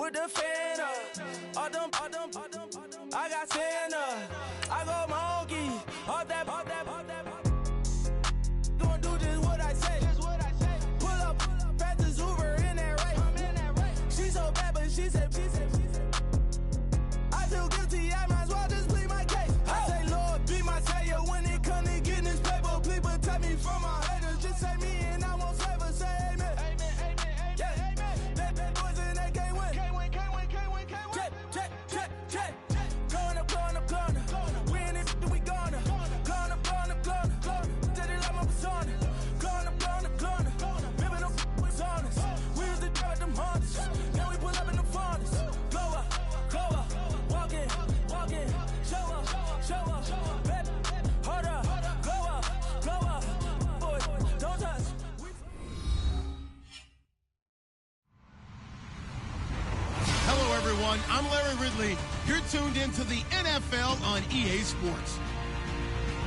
with the fan up. I got Santa. I go monkey. All that. Gonna do just what I say. Pull up, fast Uber in that race. She so bad, but she said. I feel guilty, I might as well just plead my case. I say, Lord, be my savior when it come to getting this paper. Please protect me from my haters. Just say me and I won't save her. Say amen. They boys and they can't win. Check. Going up. We in it, we gonna. Going up. Tell they like my persona. Going up. Remember them was honest. We was the drug them hunters. Now we pull up in the furnace. Go up. Walk in. Show up. Baby, hold up. Go up. Boy, don't touch. Hello, everyone. I'm Larry Ridley. You're tuned into the NFL on EA Sports.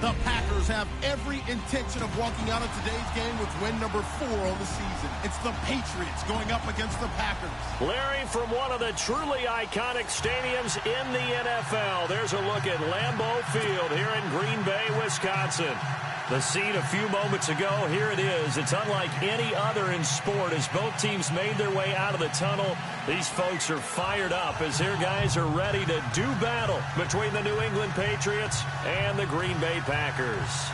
The Packers have every intention of walking out of today's game with win number 4 on the season. It's the Patriots going up against the Packers. Larry, from one of the truly iconic stadiums in the NFL, there's a look at Lambeau Field here in Green Bay, Wisconsin. The scene a few moments ago, here it is. It's unlike any other in sport as both teams made their way out of the tunnel. These folks are fired up as their guys are ready to do battle between the New England Patriots and the Green Bay Packers.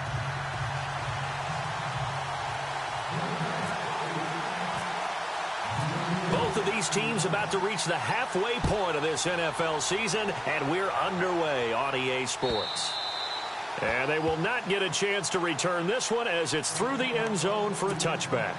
Both of these teams about to reach the halfway point of this NFL season, and we're underway on EA Sports. And they will not get a chance to return this one as it's through the end zone for a touchback.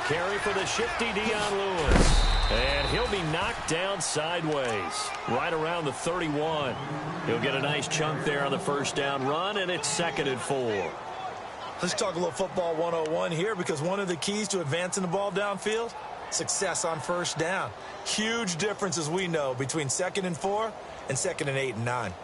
Carry for the shifty Dion Lewis. And he'll be knocked down sideways, right around the 31. He'll get a nice chunk there on the first down run, and it's 2nd and 4. Let's talk a little football 101 here, because one of the keys to advancing the ball downfield, success on first down. Huge difference, as we know, between 2nd and 4 and 2nd and 8 and 9.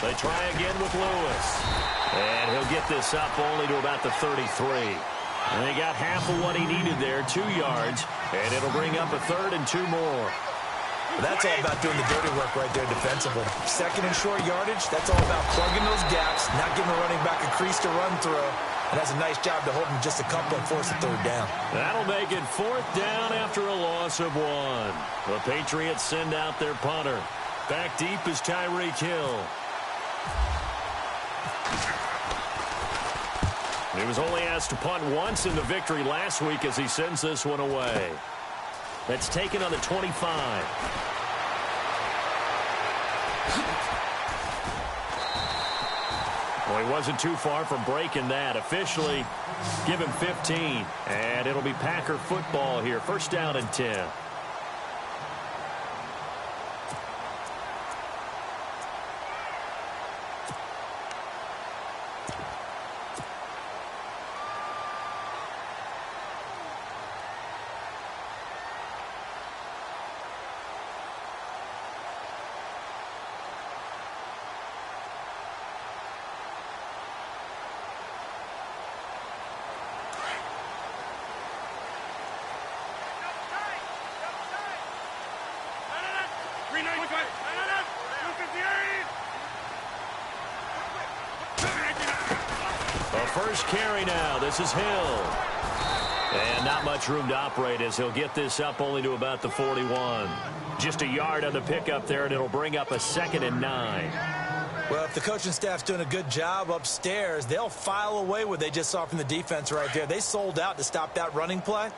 They try again with Lewis. And he'll get this up only to about the 33. And they got half of what he needed there, 2 yards. And it'll bring up a 3rd and 2 more. That's all about doing the dirty work right there defensively. 2nd and short yardage, that's all about plugging those gaps, not giving the running back a crease to run through. And that's a nice job to hold him just a couple and force a 3rd down. That'll make it 4th down after a loss of 1. The Patriots send out their punter. Back deep is Tyreek Hill. He was only asked to punt once in the victory last week as he sends this one away. That's taken on the 25. Well, he wasn't too far from breaking that. Officially, give him 15. And it'll be Packer football here. 1st down and 10. first carry now. This is Hill. And not much room to operate as he'll get this up only to about the 41. Just a yard on the pickup there, and it'll bring up a 2nd and 9. Well, if the coaching staff's doing a good job upstairs, they'll file away what they just saw from the defense right there. They sold out to stop that running play.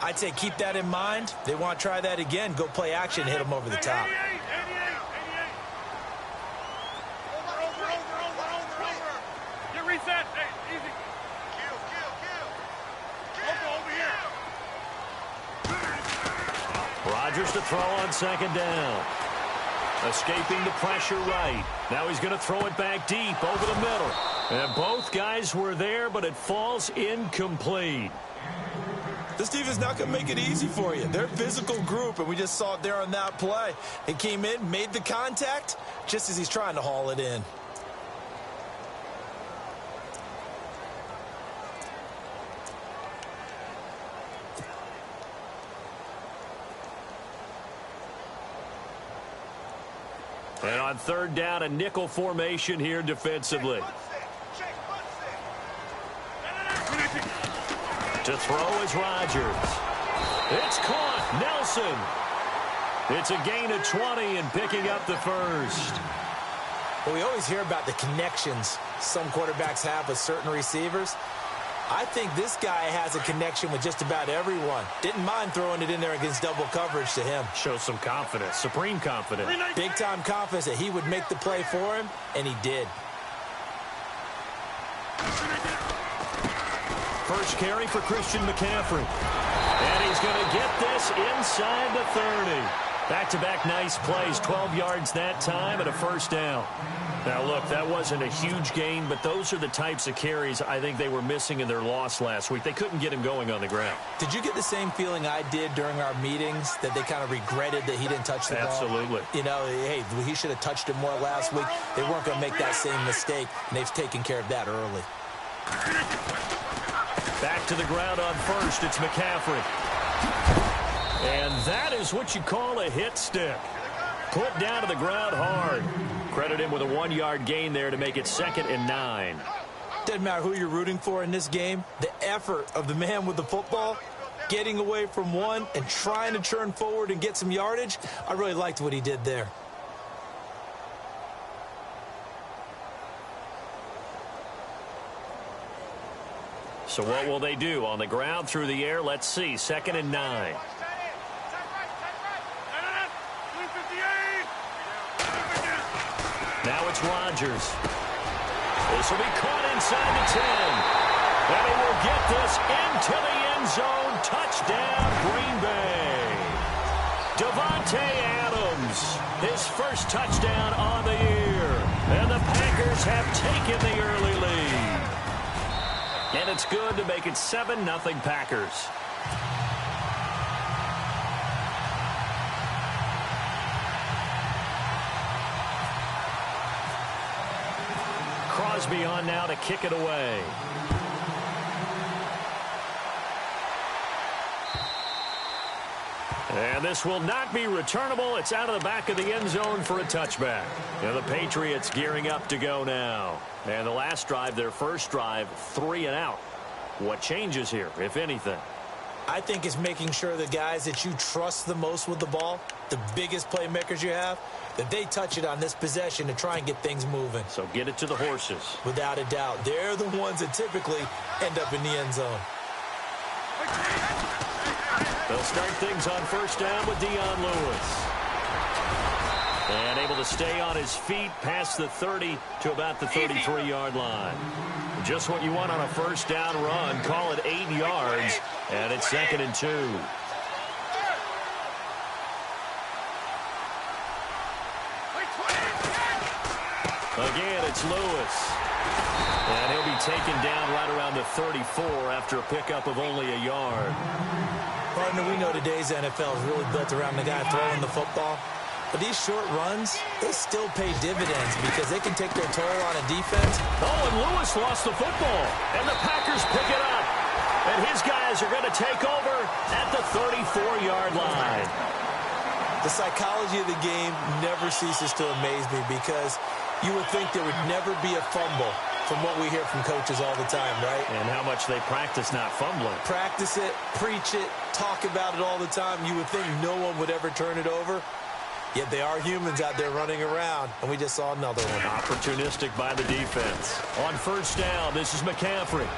I'd say keep that in mind. They want to try that again. Go play action and hit them over the top. Get reset. Hey, easy. Rodgers to throw on 2nd down. Escaping the pressure right. Now he's going to throw it back deep over the middle. And both guys were there, but it falls incomplete. This defense not going to make it easy for you. They're a physical group, and we just saw it there on that play. He came in, made the contact, just as he's trying to haul it in. And on 3rd down, a nickel formation here defensively. To throw is Rodgers. It's caught. Nelson. It's a gain of 20 and picking up the first. Well, we always hear about the connections some quarterbacks have with certain receivers. I think this guy has a connection with just about everyone. Didn't mind throwing it in there against double coverage to him. Shows some confidence, supreme confidence. Big-time confidence that he would make the play for him, and he did. First carry for Christian McCaffrey. And he's going to get this inside the 30. Back-to-back nice plays, 12 yards that time and a first down. Now, look, that wasn't a huge gain, but those are the types of carries I think they were missing in their loss last week. They couldn't get him going on the ground. Did you get the same feeling I did during our meetings, that they kind of regretted that he didn't touch the ball? Absolutely. You know, hey, he should have touched it more last week. They weren't going to make that same mistake, and they've taken care of that early. Back to the ground on first. It's McCaffrey. And that is what you call a hit stick. Put down to the ground hard. Credit him with a 1-yard gain there to make it 2nd and 9. Doesn't matter who you're rooting for in this game. The effort of the man with the football, getting away from one and trying to turn forward and get some yardage, I really liked what he did there. So what will they do? On the ground, through the air, let's see. 2nd and 9. Now it's Rodgers. This will be caught inside the 10. And he will get this into the end zone. Touchdown, Green Bay. Davante Adams, his first touchdown on the year. And the Packers have taken the early lead. And it's good to make it 7-0 Packers. Crosby on now to kick it away. And this will not be returnable. It's out of the back of the end zone for a touchback. And the Patriots gearing up to go now. And the last drive, their first drive, 3 and out. What changes here, if anything? I think it's making sure the guys that you trust the most with the ball, the biggest playmakers you have, that they touch it on this possession to try and get things moving. So get it to the horses. Without a doubt. They're the ones that typically end up in the end zone. They'll start things on first down with Dion Lewis. And able to stay on his feet past the 30 to about the 33-yard line. Just what you want on a first down run. Call it 8 yards. And it's 2nd and 2. Again, it's Lewis. And he'll be taken down right around the 34 after a pickup of only a yard. Partner, we know today's NFL is really built around the guy throwing the football. But these short runs, they still pay dividends because they can take their toll on a defense. Oh, and Lewis lost the football. And the Packers pick it up. And his guys are going to take over at the 34-yard line. The psychology of the game never ceases to amaze me because you would think there would never be a fumble from what we hear from coaches all the time, right? And how much they practice not fumbling. Practice it, preach it, talk about it all the time. You would think no one would ever turn it over. Yet they are humans out there running around, and we just saw another one. Opportunistic by the defense. On first down, this is McCaffrey.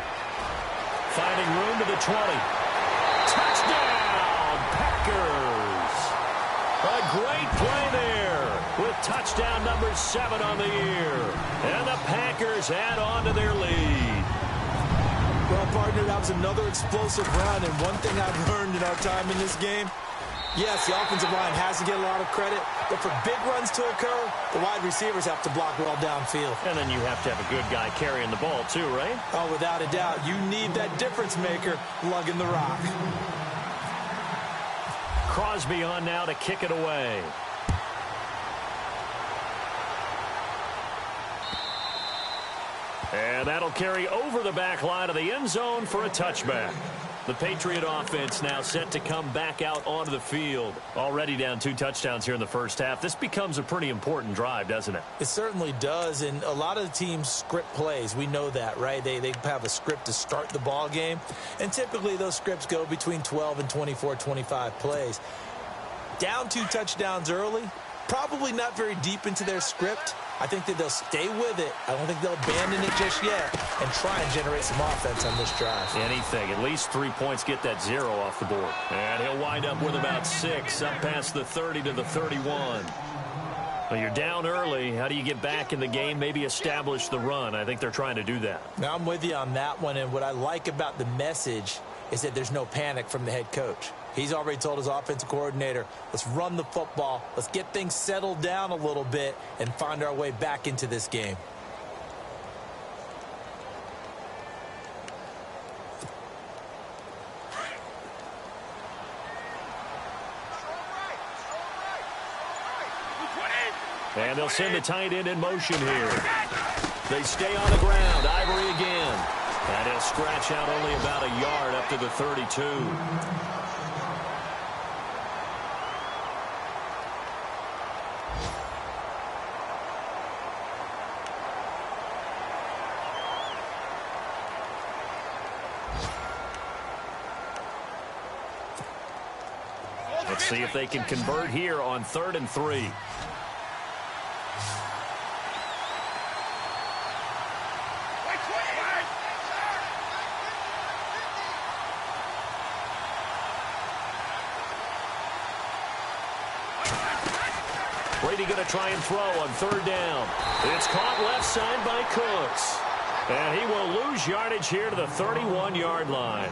Finding room to the 20. Touchdown, Packers. A great play there with touchdown number 7 on the year. And the Packers add on to their lead. Well, partner, that was another explosive run, and one thing I've learned in our time in this game, yes, the offensive line has to get a lot of credit, but for big runs to occur, the wide receivers have to block well downfield. And then you have to have a good guy carrying the ball too, right? Oh, without a doubt. You need that difference maker lugging the rock. Crosby on now to kick it away. And that'll carry over the back line of the end zone for a touchback. The Patriot offense now set to come back out onto the field. Already down 2 touchdowns here in the first half. This becomes a pretty important drive, doesn't it? It certainly does, and a lot of the teams script plays. We know that, right? They have a script to start the ball game, and typically those scripts go between 12 and 24, 25 plays. Down 2 touchdowns early, probably not very deep into their script. I think that they'll stay with it. I don't think they'll abandon it just yet and try and generate some offense on this drive. Anything. At least 3 points, get that 0 off the board. And he'll wind up with about 6, up past the 30 to the 31. Well, you're down early. How do you get back in the game, maybe establish the run? I think they're trying to do that. Now, I'm with you on that one, and what I like about the message is that there's no panic from the head coach. He's already told his offensive coordinator, let's run the football, let's get things settled down a little bit and find our way back into this game. And they'll send the tight end in motion here. They stay on the ground. Ivory again. And he'll scratch out only about a yard up to the 32. Let's see if they can convert here on 3rd and 3. Brady going to try and throw on 3rd down. It's caught left side by Cooks. And he will lose yardage here to the 31-yard line.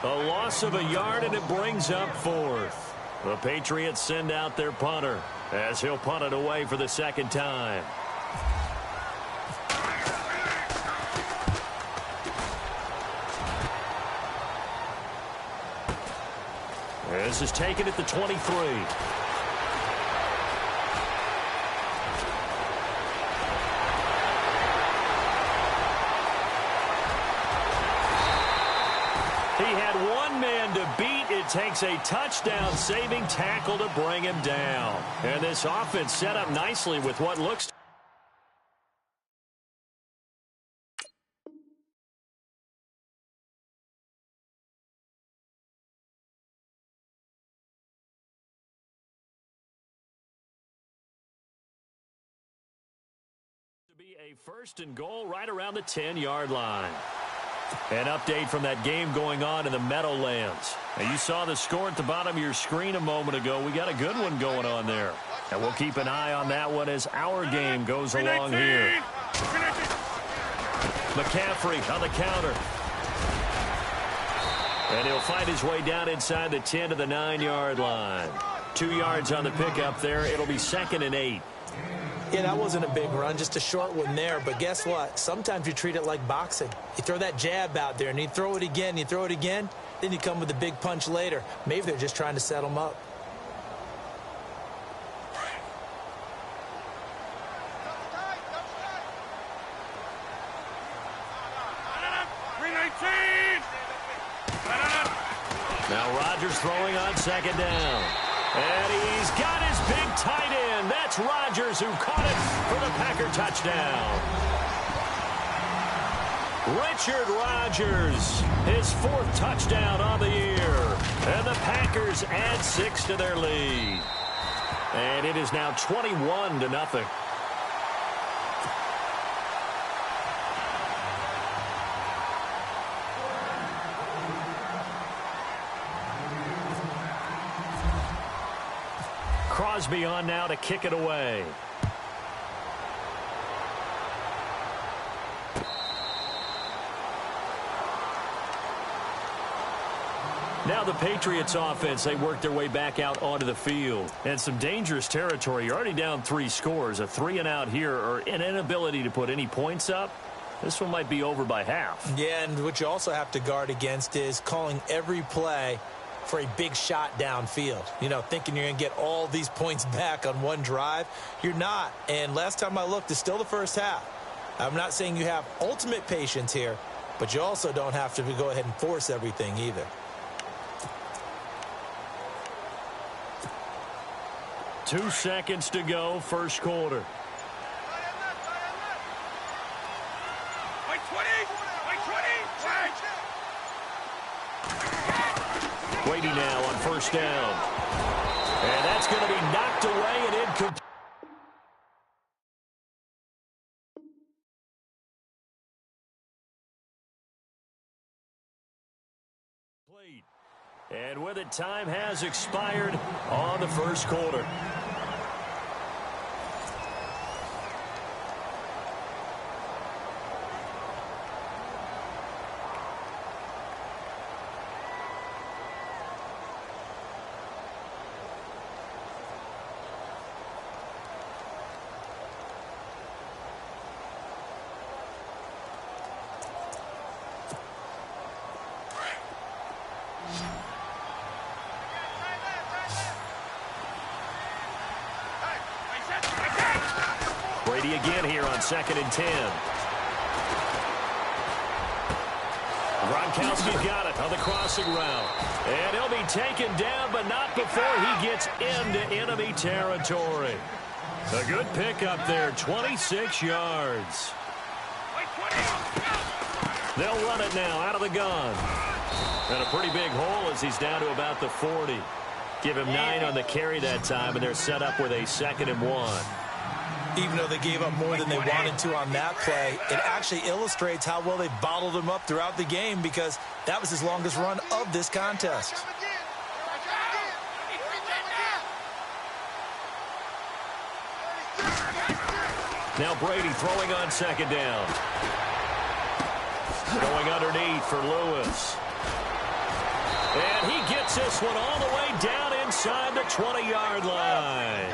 A loss of a yard, and it brings up 4th. The Patriots send out their punter as he'll punt it away for the 2nd time. This is taken at the 23. He had one man to beat. It takes a touchdown-saving tackle to bring him down. And this offense set up nicely with what looks to be a 1st and goal right around the 10-yard line. An update from that game going on in the Meadowlands. Now, you saw the score at the bottom of your screen a moment ago. We got a good one going on there. And we'll keep an eye on that one as our game goes along here. McCaffrey on the counter. And he'll find his way down inside the 10 to the 9-yard line. 2 yards on the pickup there. It'll be 2nd and 8. Yeah, that wasn't a big run, just a short one there. But guess what? Sometimes you treat it like boxing. You throw that jab out there, and you throw it again, then you come with a big punch later. Maybe they're just trying to set them up. Now Rodgers throwing on 2nd down. And he's got his big tight end. That's Rodgers who caught it for the Packer touchdown. Richard Rodgers, his 4th touchdown on the year. And the Packers add 6 to their lead. And it is now 21-0. Crosby on now to kick it away. Now the Patriots offense, they work their way back out onto the field. And some dangerous territory. You're already down 3 scores. A 3-and-out here or an inability to put any points up. This one might be over by half. Yeah, and what you also have to guard against is calling every play for a big shot downfield. You know, thinking you're going to get all these points back on one drive. You're not. And last time I looked, it's still the first half. I'm not saying you have ultimate patience here, but you also don't have to go ahead and force everything either. 2 seconds to go, first quarter. Brady now on first down. And that's going to be knocked away and incomplete. And with it, time has expired on the first quarter. Brady again here on 2nd and 10. Gronkowski's got it on the crossing route. And he'll be taken down, but not before he gets into enemy territory. A good pickup there, 26 yards. They'll run it now out of the gun. And a pretty big hole as he's down to about the 40. Give him 9 on the carry that time, and they're set up with a 2nd and 1. Even though they gave up more than they wanted to on that play, it actually illustrates how well they bottled him up throughout the game because that was his longest run of this contest. Now Brady throwing on 2nd down. Going underneath for Lewis. And he gets this one all the way down inside the 20-yard line.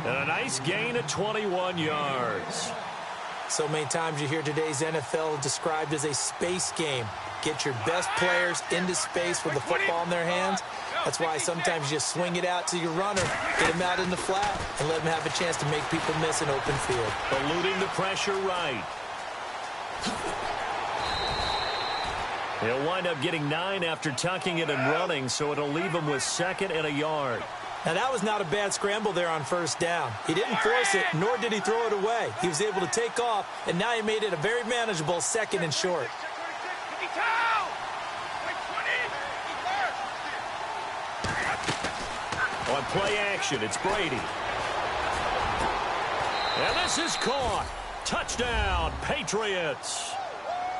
And a nice gain of 21 yards. So many times you hear today's NFL described as a space game. Get your best players into space with the football in their hands. That's why sometimes you just swing it out to your runner, get him out in the flat, and let him have a chance to make people miss an open field. Eluding the pressure right. He'll wind up getting 9 after tucking it and running, so it'll leave him with 2nd and a yard. Now, that was not a bad scramble there on first down. He didn't force it, nor did he throw it away. He was able to take off, and now he made it a very manageable 2nd and short. On play action, it's Brady. And this is caught. Touchdown, Patriots.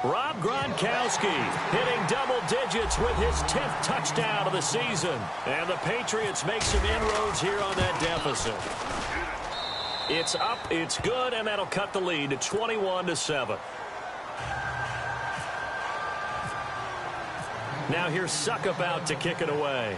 Rob Gronkowski hitting double digits with his 10th touchdown of the season. And the Patriots make some inroads here on that deficit. It's up, it's good, and that'll cut the lead to 21-7. Now here's Suckup out to kick it away.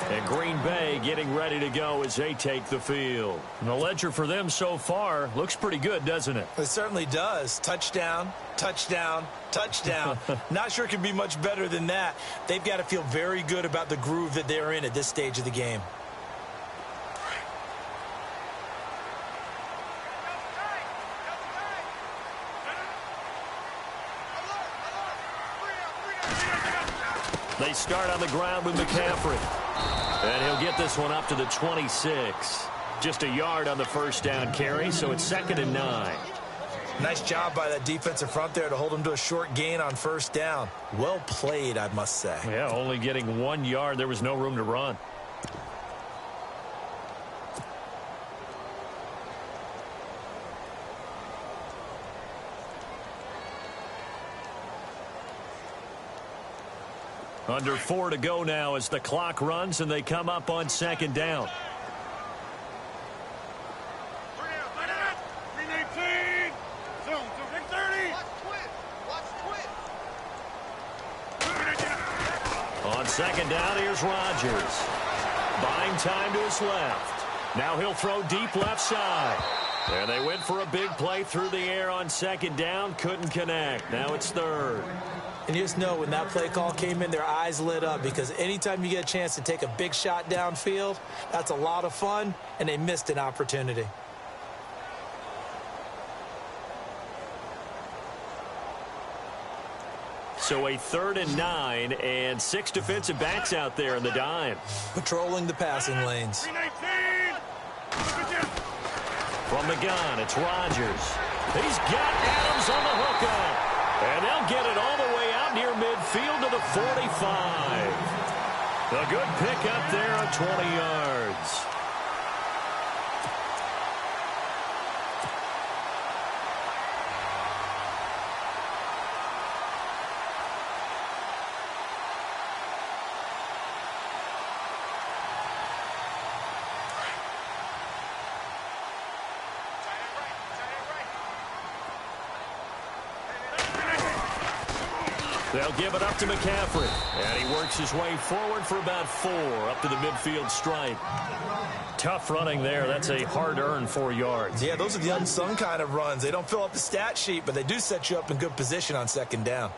And Green Bay getting ready to go as they take the field. And the ledger for them so far looks pretty good, doesn't it? It certainly does. Touchdown, touchdown, touchdown. Not sure it can be much better than that. They've got to feel very good about the groove that they're in at this stage of the game. They start on the ground with McCaffrey. And he'll get this one up to the 26. Just a yard on the first down carry, so it's 2nd and 9. Nice job by that defensive front there to hold him to a short gain on first down. Well played, I must say. Yeah, only getting 1 yard. There was no room to run. Under 4 to go now as the clock runs and they come up on 2nd down. On 2nd down, here's Rodgers. Buying time to his left. Now he'll throw deep left side. And they went for a big play through the air on 2nd down. Couldn't connect. Now it's 3rd. And you just know when that play call came in, their eyes lit up because anytime you get a chance to take a big shot downfield, that's a lot of fun, and they missed an opportunity. So a 3rd and 9 and 6 defensive backs out there in the dime. Patrolling the passing lanes. From the gun, it's Rodgers. He's got Adams on the hookup. And they'll get it all the way out near midfield to the 45. A good pick up there on 20 yards. They'll give it up to McCaffrey. And he works his way forward for about 4 up to the midfield stripe. Tough running there. That's a hard-earned 4 yards. Yeah, those are the unsung kind of runs. They don't fill up the stat sheet, but they do set you up in good position on 2nd down.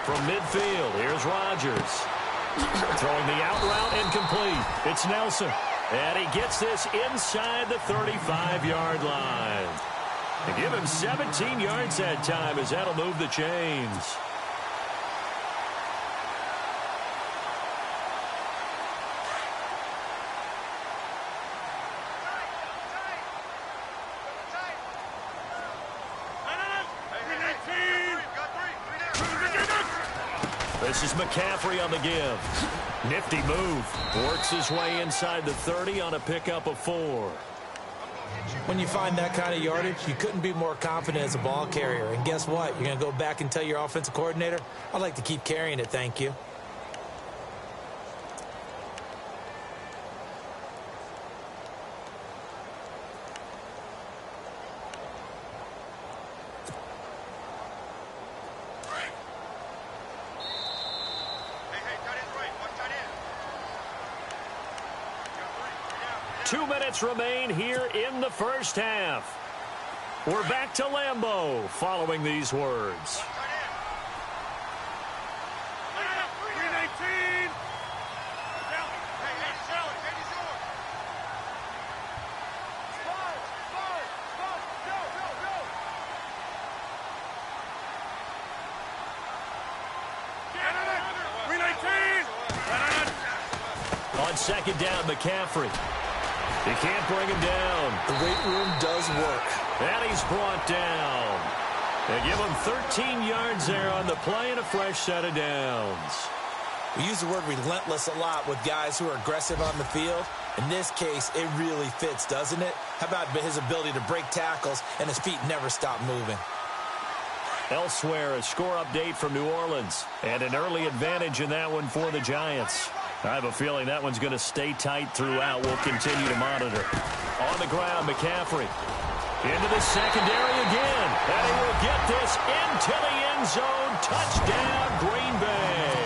From midfield, here's Rodgers. Throwing the out route incomplete. It's Nelson. And he gets this inside the 35-yard line. And give him 17 yards that time as that'll move the chains. This is McCaffrey on the give. Nifty move. Works his way inside the 30 on a pickup of 4. When you find that kind of yardage, you couldn't be more confident as a ball carrier. And guess what? You're going to go back and tell your offensive coordinator, I'd like to keep carrying it, thank you. Remain here in the first half. We're back to Lambeau following these words. On 2nd down, McCaffrey. He can't bring him down. The weight room does work. And he's brought down. They give him 13 yards there on the play and a fresh set of downs. We use the word relentless a lot with guys who are aggressive on the field. In this case, it really fits, doesn't it? How about his ability to break tackles and his feet never stop moving? Elsewhere, a score update from New Orleans. And an early advantage in that one for the Giants. I have a feeling that one's going to stay tight throughout. We'll continue to monitor. On the ground, McCaffrey. Into the secondary again. And he will get this into the end zone. Touchdown, Green Bay.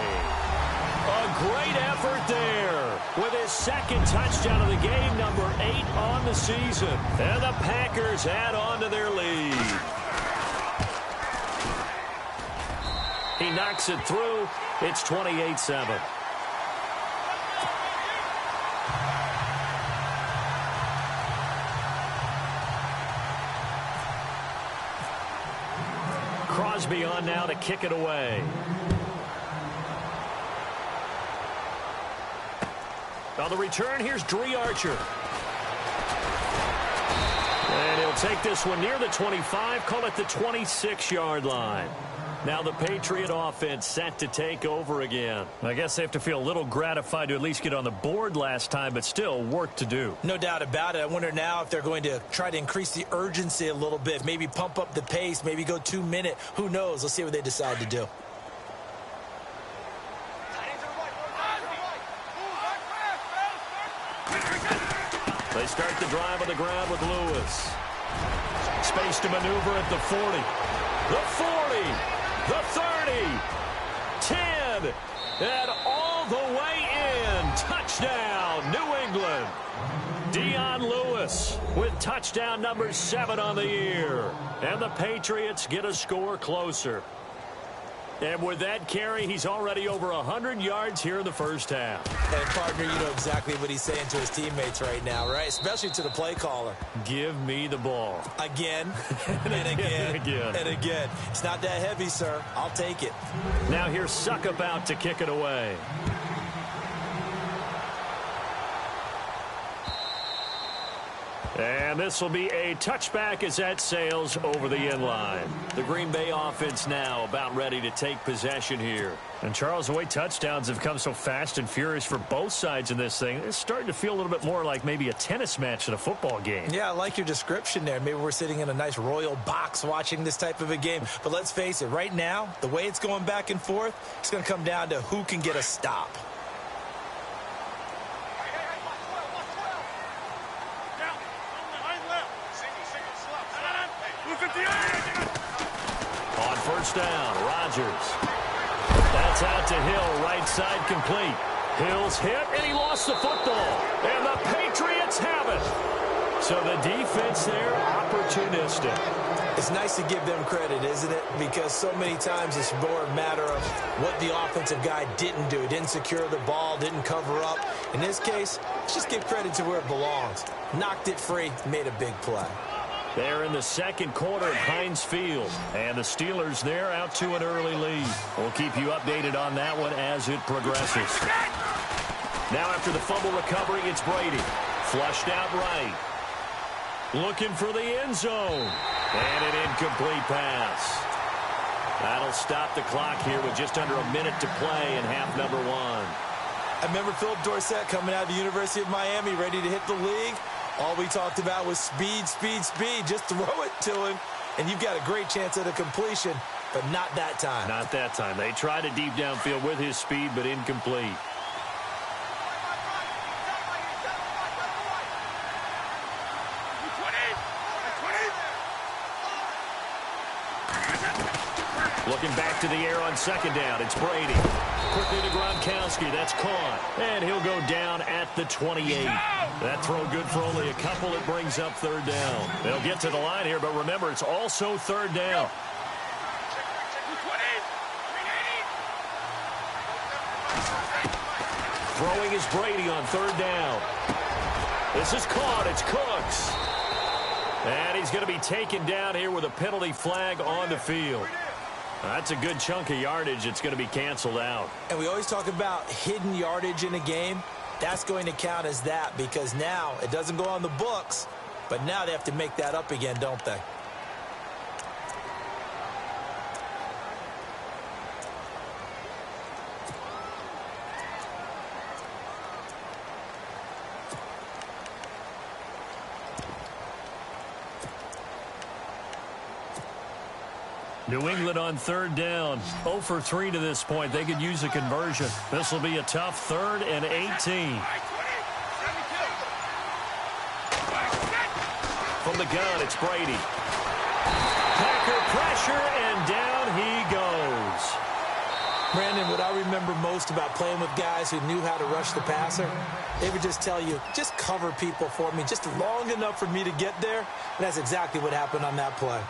A great effort there with his second touchdown of the game, number 8 on the season. And the Packers add on to their lead. He knocks it through. It's 28-7. Crosby on now to kick it away. On the return, here's Dree Archer. And he'll take this one near the 25, call it the 26-yard line. Now the Patriot offense set to take over again. I guess they have to feel a little gratified to at least get on the board last time, but still work to do. No doubt about it. I wonder now if they're going to try to increase the urgency a little bit, maybe pump up the pace, maybe go 2 minute. Who knows? Let's see what they decide to do. They start the drive on the ground with Lewis. Space to maneuver at the 40. The 40. The 30. 10. And all the way in. Touchdown, New England. Dion Lewis with touchdown number 7 on the year. And the Patriots get a score closer. And with that carry, he's already over 100 yards here in the first half. And, partner, you know exactly what he's saying to his teammates right now, right? Especially to the play caller. Give me the ball. Again, and again, and again. It's not that heavy, sir. I'll take it. Now here's Suckup out to kick it away. And this will be a touchback as that sails over the end line. The Green Bay offense now about ready to take possession here. And, Charles, the way touchdowns have come so fast and furious for both sides in this thing, it's starting to feel a little bit more like maybe a tennis match than a football game. Yeah, I like your description there. Maybe we're sitting in a nice royal box watching this type of a game. But let's face it, right now, the way it's going back and forth, it's going to come down to who can get a stop. On first down, Rodgers. That's out to Hill, right side complete. Hill's hit, and he lost the football. And the Patriots have it. So the defense there, opportunistic. It's nice to give them credit, isn't it? Because so many times it's more a matter of what the offensive guy didn't do. Didn't secure the ball, didn't cover up. In this case, let's just give credit to where it belongs. Knocked it free, made a big play. They're in the second quarter at Heinz Field. And the Steelers there out to an early lead. We'll keep you updated on that one as it progresses. Now after the fumble recovery, it's Brady. Flushed out right. Looking for the end zone. And an incomplete pass. That'll stop the clock here with just under a minute to play in half number 1. I remember Philip Dorsett coming out of the University of Miami ready to hit the league. All we talked about was speed, speed, speed. Just throw it to him, and you've got a great chance at a completion, but not that time. Not that time. They tried it deep downfield with his speed, but incomplete. Looking back to the air on second down. It's Brady. Quickly to Gronkowski. That's caught. And he'll go down at the 28. That throw good for only a couple. It brings up third down. They'll get to the line here, but remember, it's also third down. Throwing is Brady on third down. This is caught. It's Cooks. And he's going to be taken down here with a penalty flag on the field. That's a good chunk of yardage. It's going to be canceled out. And we always talk about hidden yardage in a game. That's going to count as that because now it doesn't go on the books, but now they have to make that up again, don't they? New England on third down. 0 for 3 to this point. They could use a conversion. This will be a tough 3rd and 18. From the gun, it's Brady. Packer pressure, and down he goes. Brandon, what I remember most about playing with guys who knew how to rush the passer, they would just tell you, just cover people for me, just long enough for me to get there. And that's exactly what happened on that play.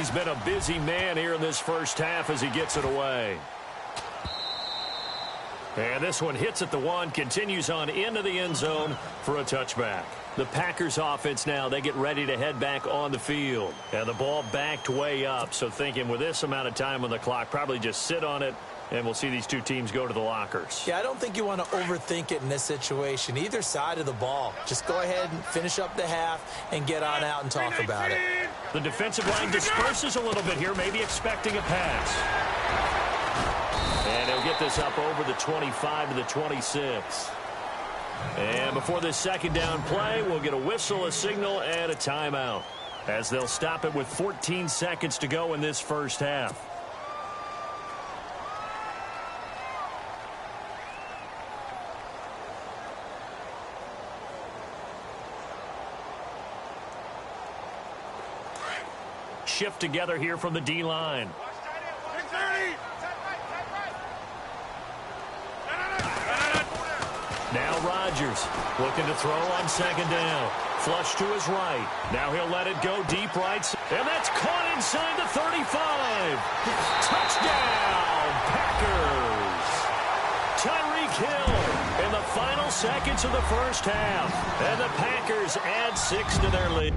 He's been a busy man here in this first half as he gets it away. And this one hits at the one, continues on into the end zone for a touchback. The Packers offense now, they get ready to head back on the field. And the ball backed way up, so thinking with this amount of time on the clock, probably just sit on it, and we'll see these two teams go to the lockers. Yeah, I don't think you want to overthink it in this situation. Either side of the ball. Just go ahead and finish up the half and get on out and talk about it. The defensive line disperses a little bit here, maybe expecting a pass. And he'll get this up over the 25 to the 26. And before this second down play, we'll get a whistle, a signal, and a timeout, as they'll stop it with 14 seconds to go in this first half. Shift together here from the D-line. Now Rodgers looking to throw on second down. Flush to his right. Now he'll let it go deep right. And that's caught inside the 35. Touchdown, Packers. Tyreek Hill in the final seconds of the first half. And the Packers add 6 to their lead.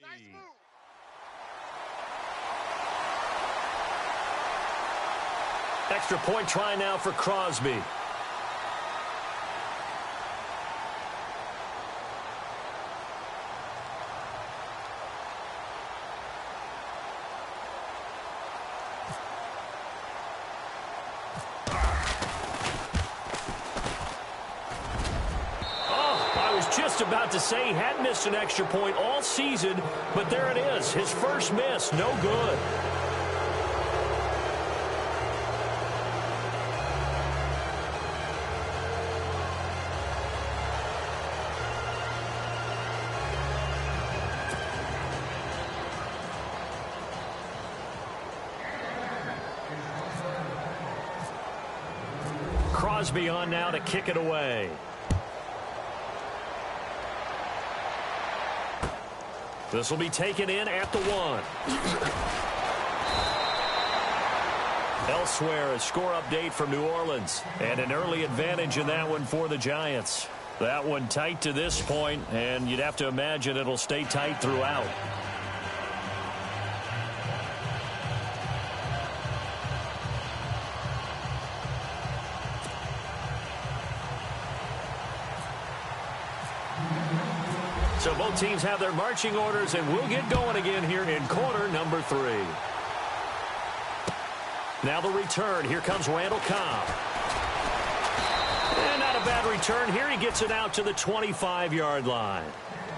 Nice move. Extra point try now for Crosby. Just about to say he had missed an extra point all season, but there it is. His first miss, no good. Crosby on now to kick it away. This will be taken in at the 1. Elsewhere, a score update from New Orleans. And an early advantage in that one for the Giants. That one tight to this point, and you'd have to imagine it'll stay tight throughout. So both teams have their marching orders, and we'll get going again here in quarter number 3. Now the return. Here comes Randall Cobb. And not a bad return here. He gets it out to the 25-yard line.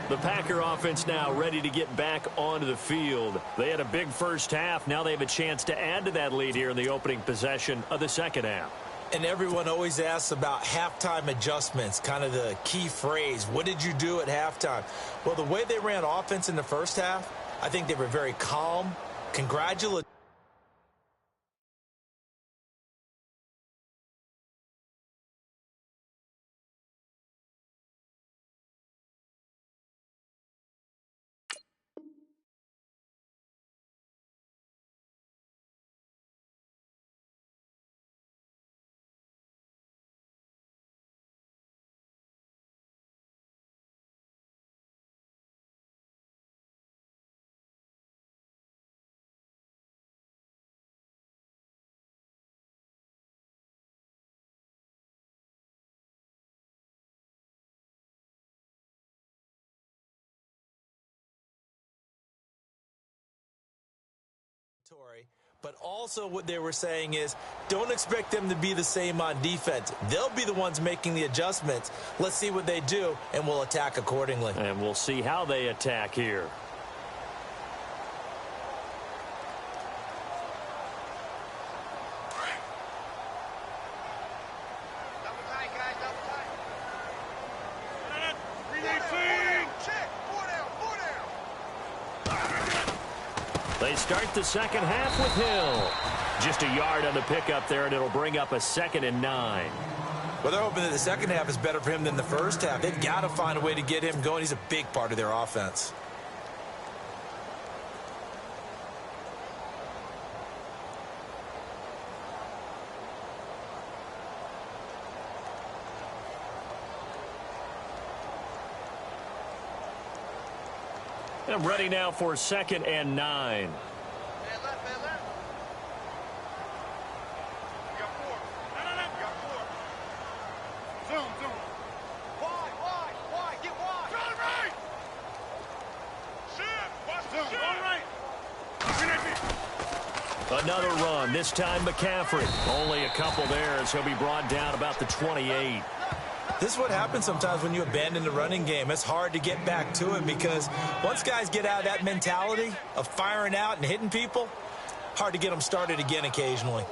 The Packer offense now ready to get back onto the field. They had a big first half. Now they have a chance to add to that lead here in the opening possession of the second half. And everyone always asks about halftime adjustments, kind of the key phrase. What did you do at halftime? Well, the way they ran offense in the first half, I think they were very calm, congratulatory. But also what they were saying is, don't expect them to be the same on defense. They'll be the ones making the adjustments. Let's see what they do, and we'll attack accordingly. And we'll see how they attack here. Double tight, guys, double tight. They start the second half with Hill. Just a yard on the pickup there, and it'll bring up a 2nd and 9. Well, they're hoping that the second half is better for him than the first half. They've got to find a way to get him going. He's a big part of their offense. I'm ready now for 2nd and 9. Man left, man left. You got 4. You got 4. Zone. Wide, get wide. Zone right. Shift, watch the shift. All right. Another run, this time McCaffrey. Only a couple there as he'll be brought down about the 28. This is what happens sometimes when you abandon the running game. It's hard to get back to it because once guys get out of that mentality of firing out and hitting people, hard to get them started again occasionally.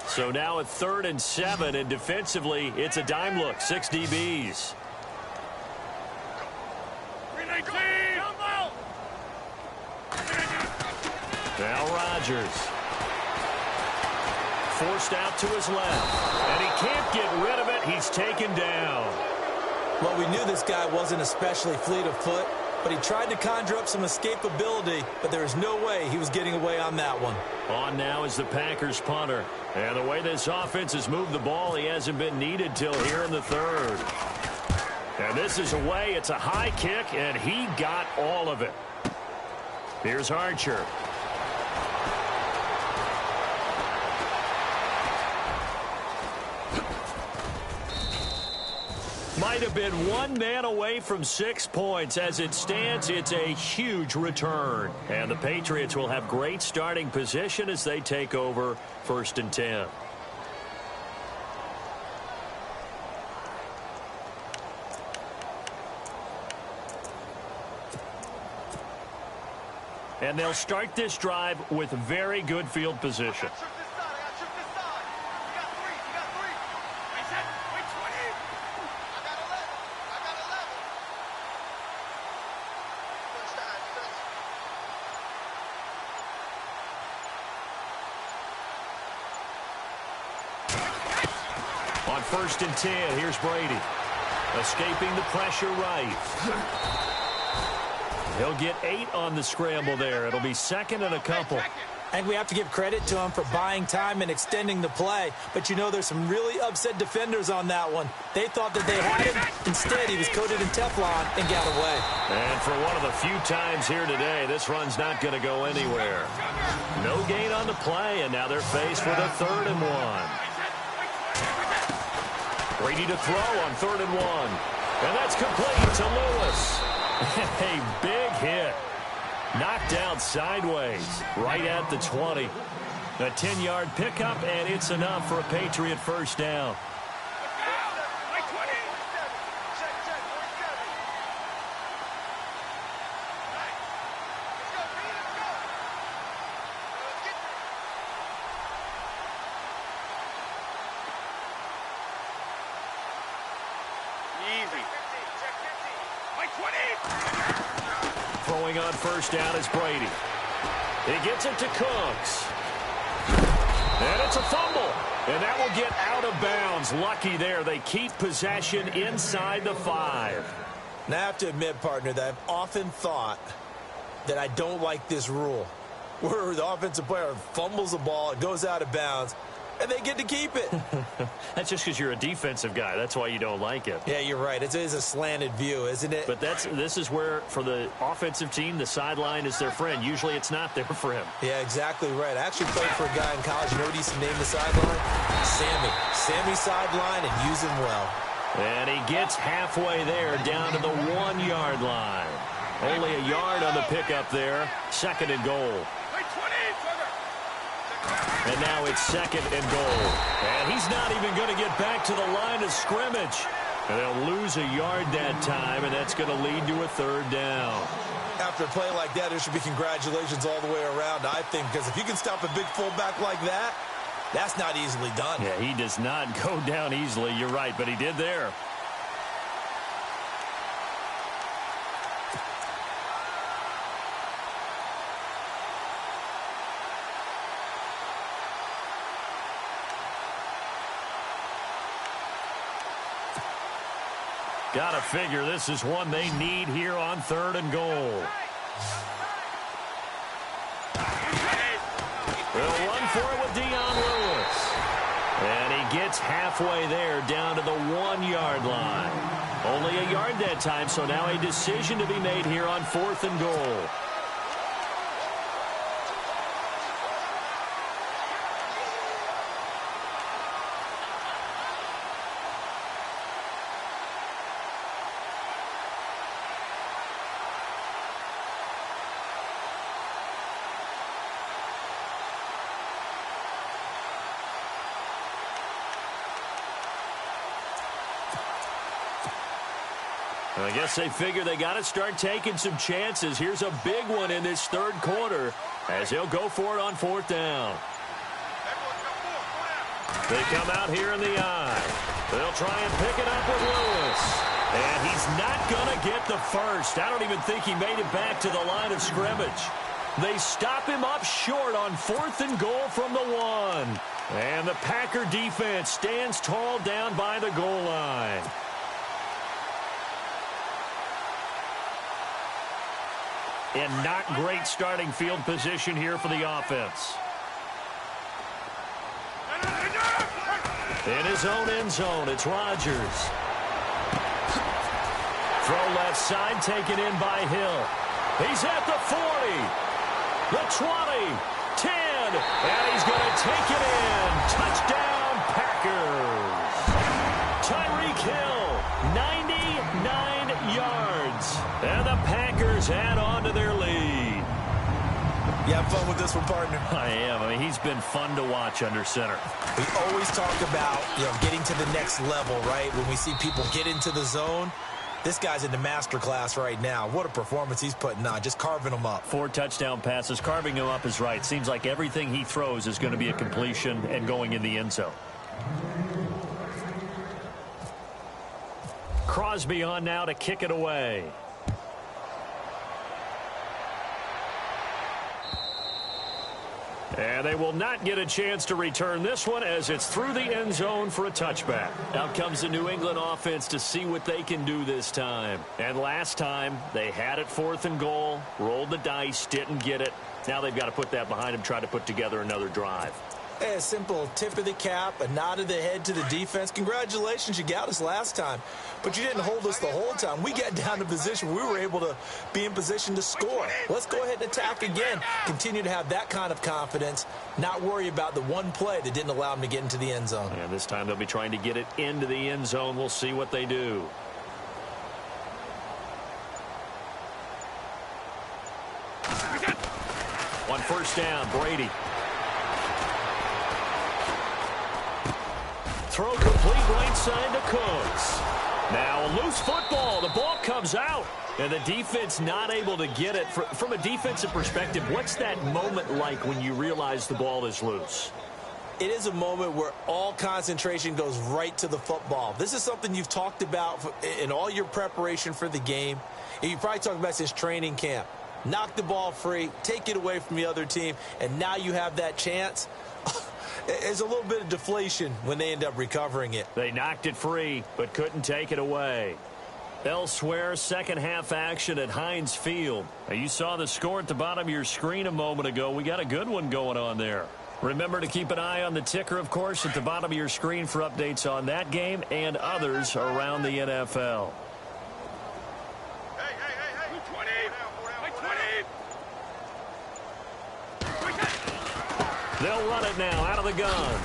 So now at 3rd and 7, and defensively, it's a dime look, 6 DBs. Now Rodgers. Forced out to his left, and he can't get rid of it. He's taken down. Well, we knew this guy wasn't especially fleet of foot, but he tried to conjure up some escapability, but there was no way he was getting away on that one. On now is the Packers punter. And the way this offense has moved the ball, he hasn't been needed till here in the 3rd. And this is away. It's a high kick, and he got all of it. Here's Archer. Might have been one man away from 6 points. As it stands, it's a huge return. And the Patriots will have great starting position as they take over 1st and 10. And they'll start this drive with very good field position. On 1st and 10, here's Brady. Escaping the pressure right. He'll get 8 on the scramble there. It'll be 2nd and a couple. I think we have to give credit to him for buying time and extending the play. But, you know, there's some really upset defenders on that one. They thought that they had him. Instead, he was coated in Teflon and got away. And for one of the few times here today, this run's not going to go anywhere. No gain on the play, and now they're faced with a 3rd and 1. Brady to throw on 3rd and 1. And that's complete to Lewis. A big hit. Knocked out sideways right at the 20. A 10-yard pickup, and it's enough for a Patriot 1st down. Throwing on 1st down is Brady. He gets it to Cooks. And it's a fumble. And that will get out of bounds. Lucky there. They keep possession inside the 5. Now, I have to admit, partner, that I've often thought that I don't like this rule, where the offensive player fumbles the ball, it goes out of bounds. and they get to keep it. That's just because you're a defensive guy. That's why you don't like it. Yeah, you're right. It is a slanted view, isn't it? But this is where, for the offensive team, the sideline is their friend. Usually it's not there for him. Yeah, exactly right. I actually played for a guy in college. You know what he used to name the sideline? Sammy. Sammy sideline, and use him well. And he gets halfway there, down to the 1-yard line. Only a yard on the pickup there. 2nd and goal. And now it's 2nd and goal. And he's not even going to get back to the line of scrimmage. And they'll lose a yard that time, and that's going to lead to a 3rd down. After a play like that, there should be congratulations all the way around, I think, because if you can stop a big fullback like that, that's not easily done. Yeah, he does not go down easily. You're right, but he did there. Got to figure this is one they need here on 3rd and goal. They'll run for it with Dion Lewis. And he gets halfway there, down to the 1-yard line. Only a yard that time, so now a decision to be made here on 4th and goal. I guess they figure they got to start taking some chances. Here's a big one in this 3rd quarter as they'll go for it on 4th down. They come out here in the eye. They'll try and pick it up with Lewis. And he's not going to get the first. I don't even think he made it back to the line of scrimmage. They stop him up short on 4th and goal from the 1. And the Packer defense stands tall down by the goal line. And not great starting field position here for the offense. In his own end zone, it's Rodgers. Throw left side, taken in by Hill. He's at the 40, the 20, 10, and he's going to take it in. Touchdown, Packers. Tyreek Hill, 99 yards. And the Packers add on to their lead. You have fun with this one, partner? I am. I mean, he's been fun to watch under center. We always talk about, getting to the next level, right? When we see people get into the zone, this guy's in the master class right now. What a performance he's putting on, just carving them up. 4 touchdown passes. Carving him up is right. Seems like everything he throws is going to be a completion and going in the end zone. Crosby on now to kick it away. And they will not get a chance to return this one as it's through the end zone for a touchback. Out comes the New England offense to see what they can do this time. And last time, they had it 4th and goal, rolled the dice, didn't get it. Now they've got to put that behind them, try to put together another drive. A simple tip of the cap, a nod of the head to the defense. Congratulations, you got us last time. But you didn't hold us the whole time. We got down to position. We were able to be in position to score. Let's go ahead and attack again. Continue to have that kind of confidence. Not worry about the one play that didn't allow them to get into the end zone. And this time they'll be trying to get it into the end zone. We'll see what they do. On 1st down, Brady. Throw complete right side to Cooks. Now a loose football. The ball comes out. And the defense not able to get it. From a defensive perspective, what's that moment like when you realize the ball is loose? It is a moment where all concentration goes right to the football. This is something you've talked about in all your preparation for the game. And you probably talked about since training camp. Knock the ball free, take it away from the other team, and now you have that chance. There's a little bit of deflation when they end up recovering it. They knocked it free, but couldn't take it away. Elsewhere, second half action at Heinz Field. Now, you saw the score at the bottom of your screen a moment ago. We got a good one going on there. Remember to keep an eye on the ticker, of course, at the bottom of your screen for updates on that game and others around the NFL. Hey, 20. Hey, 20. They'll run it now out of the gun.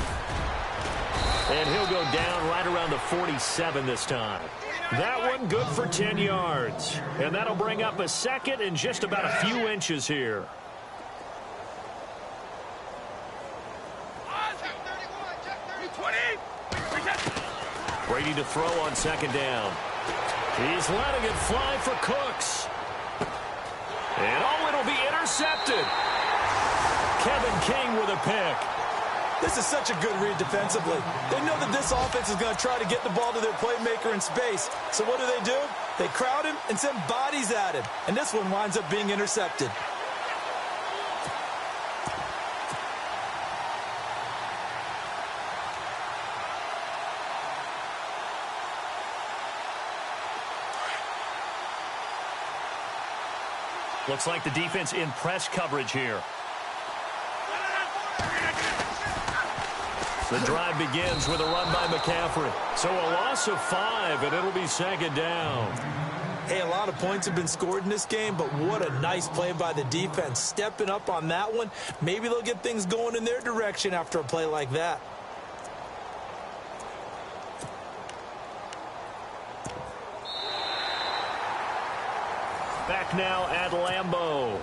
And he'll go down right around the 47 this time. That one good for 10 yards. And that'll bring up a second and just about a few inches here. Brady to throw on second down. He's letting it fly for Cooks. And it'll be intercepted. Kevin King with a pick. This is such a good read defensively. They know that this offense is going to try to get the ball to their playmaker in space. So what do? They crowd him and send bodies at him. And this one winds up being intercepted. Looks like the defense in press coverage here. The drive begins with a run by McCaffrey. So a loss of 5, and it'll be second down. Hey, a lot of points have been scored in this game, but what a nice play by the defense. Stepping up on that one. Maybe they'll get things going in their direction after a play like that. Back now at Lambeau.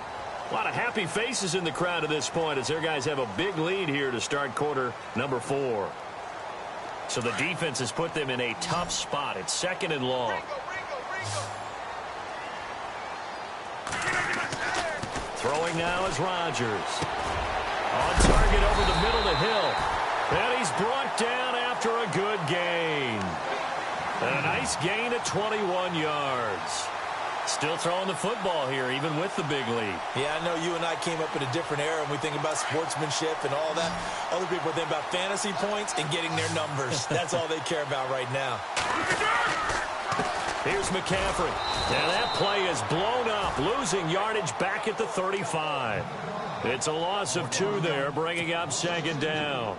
A lot of happy faces in the crowd at this point as their guys have a big lead here to start quarter number 4. So the defense has put them in a tough spot. It's second and long. Throwing now is Rodgers. On target over the middle to Hill. And he's brought down after a good gain. And a nice gain at 21 yards. Still throwing the football here, even with the big lead. Yeah, I know you and I came up in a different era, and we think about sportsmanship and all that. Other people think about fantasy points and getting their numbers. That's all they care about right now. Here's McCaffrey. And that play is blown up, losing yardage back at the 35. It's a loss of 2 there, bringing up second down.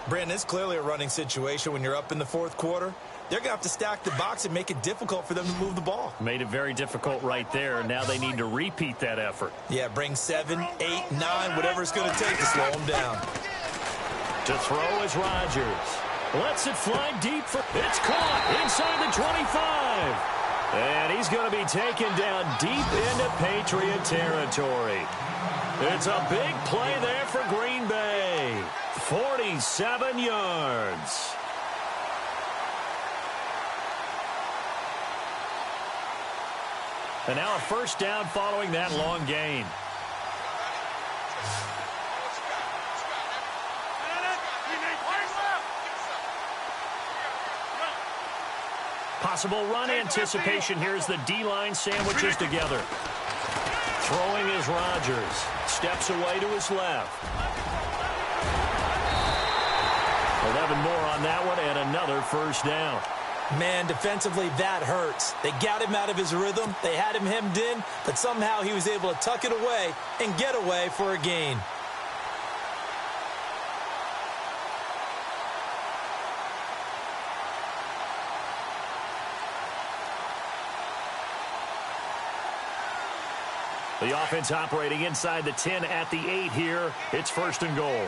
Brandon, it's clearly a running situation when you're up in the fourth quarter. They're going to have to stack the box and make it difficult for them to move the ball. Made it very difficult right there. Now they need to repeat that effort. Yeah, bring 7, 8, 9, whatever it's going to take to slow them down. To throw is Rodgers. Lets it fly deep. It's caught inside the 25. And he's going to be taken down deep into Patriot territory. It's a big play there for Green Bay. 47 yards. And now a first down following that long gain. Possible run anticipation. Here's the D-line sandwiches together. Throwing is Rodgers. Steps away to his left. 11 more on that one and another first down. Man, defensively, that hurts. They got him out of his rhythm. They had him hemmed in, but somehow he was able to tuck it away and get away for a gain. The offense operating inside the 10 at the 8 here. It's first and goal.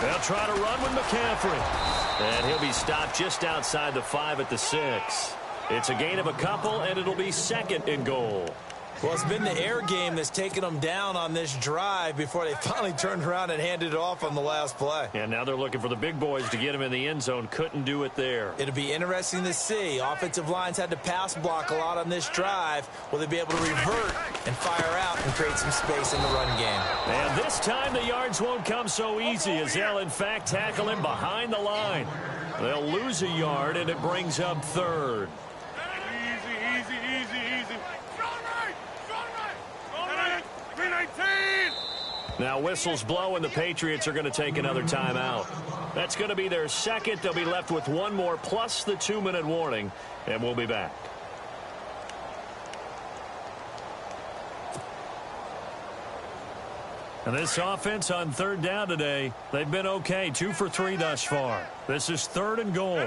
They'll try to run with McCaffrey. And he'll be stopped just outside the 5 at the 6. It's a gain of a couple, and it'll be second and goal. Well, it's been the air game that's taken them down on this drive before they finally turned around and handed it off on the last play. And now they're looking for the big boys to get him in the end zone. Couldn't do it there. It'll be interesting to see. Offensive lines had to pass block a lot on this drive. Will they be able to revert and fire out and create some space in the run game? And this time the yards won't come so easy as they'll, in fact, tackle him behind the line. They'll lose a yard, and it brings up third. Now whistles blow, and the Patriots are going to take another timeout. That's going to be their second. They'll be left with one more plus the 2-minute warning, and we'll be back. And this offense on third down today, they've been okay. 2 for 3 thus far. This is 3rd and goal.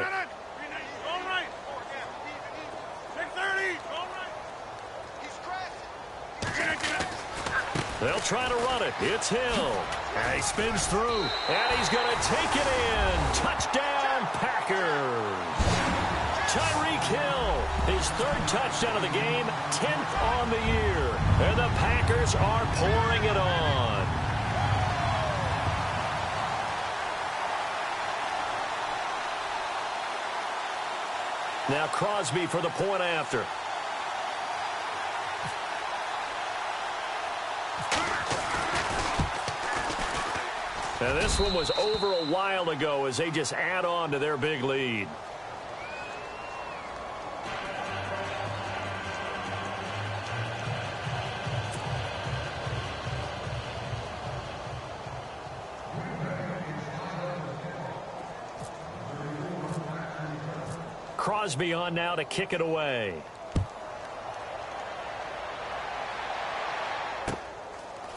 They'll try to run it. It's Hill. And he spins through. And he's going to take it in. Touchdown, Packers. Tyreek Hill, his 3rd touchdown of the game, 10th on the year. And the Packers are pouring it on. Now Crosby for the point after. Now this one was over a while ago as they just add on to their big lead. Crosby on now to kick it away.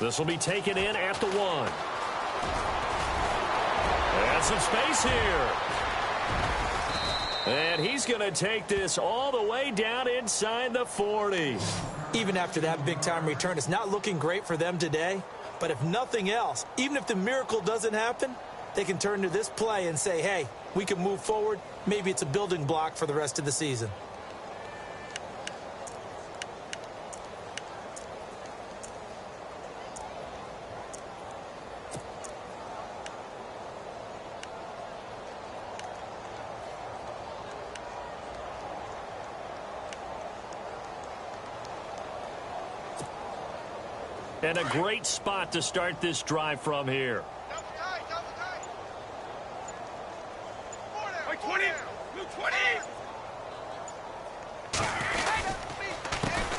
This will be taken in at the 1. And some space here. And he's going to take this all the way down inside the 40. Even after that big-time return, it's not looking great for them today. But if nothing else, even if the miracle doesn't happen, they can turn to this play and say, hey, we can move forward. Maybe it's a building block for the rest of the season. And a great spot to start this drive from here.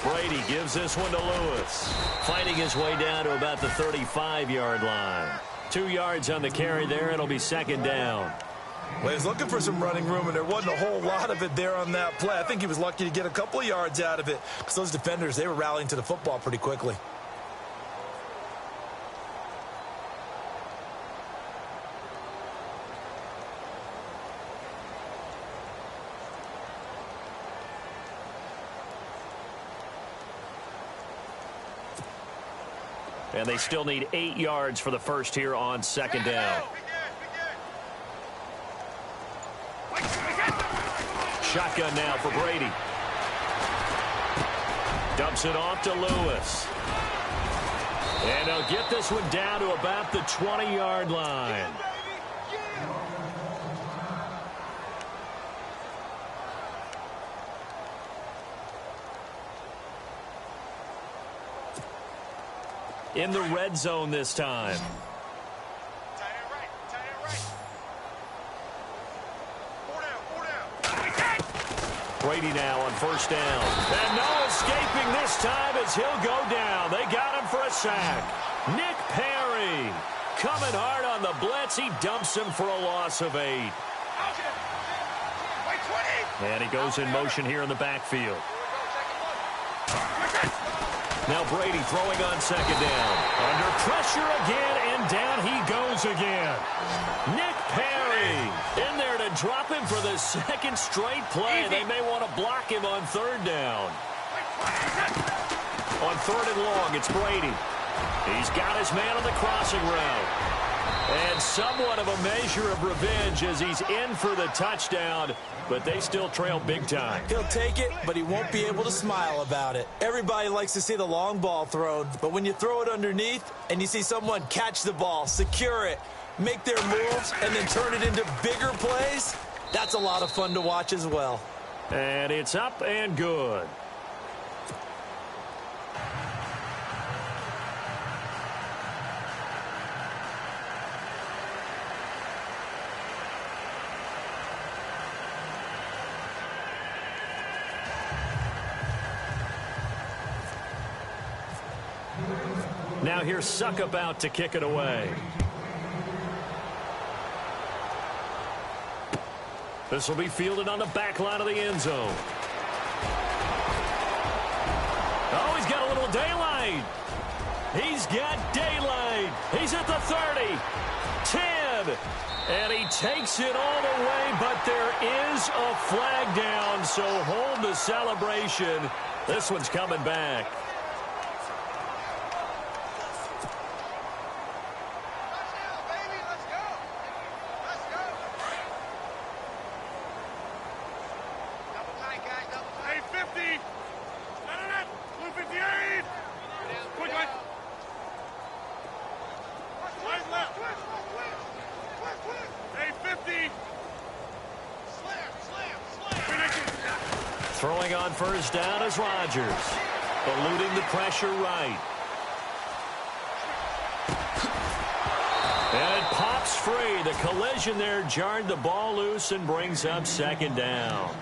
Brady gives this one to Lewis. Fighting his way down to about the 35-yard line. 2 yards on the carry there. It'll be 2nd down. Well, he was looking for some running room, and there wasn't a whole lot of it there on that play. I think he was lucky to get a couple of yards out of it because those defenders, they were rallying to the football pretty quickly. And they still need 8 yards for the first here on 2nd down. Shotgun now for Brady. Dumps it off to Lewis. And they'll get this one down to about the 20-yard line. In the red zone this time. Brady now on 1st down. And no escaping this time as he'll go down. They got him for a sack. Nick Perry coming hard on the blitz. He dumps him for a loss of 8. And he goes in motion here in the backfield. Now Brady throwing on 2nd down. Under pressure again, and down he goes again. Nick Perry in there to drop him for the 2nd straight play. They may want to block him on 3rd down. On 3rd and long, it's Brady. He's got his man on the crossing route. And somewhat of a measure of revenge as he's in for the touchdown, but they still trail big time. He'll take it, but he won't be able to smile about it. Everybody likes to see the long ball thrown, but when you throw it underneath and you see someone catch the ball, secure it, make their moves, and then turn it into bigger plays, that's a lot of fun to watch as well. And it's up and good. Now here's Suckup out to kick it away. This will be fielded on the back line of the end zone. Oh, he's got a little daylight. He's got daylight. He's at the 30. 10. And he takes it all the way, but there is a flag down, so hold the celebration. This one's coming back. Throwing on first down is Rodgers. Eluding the pressure right. And it pops free. The collision there jarred the ball loose and brings up second down.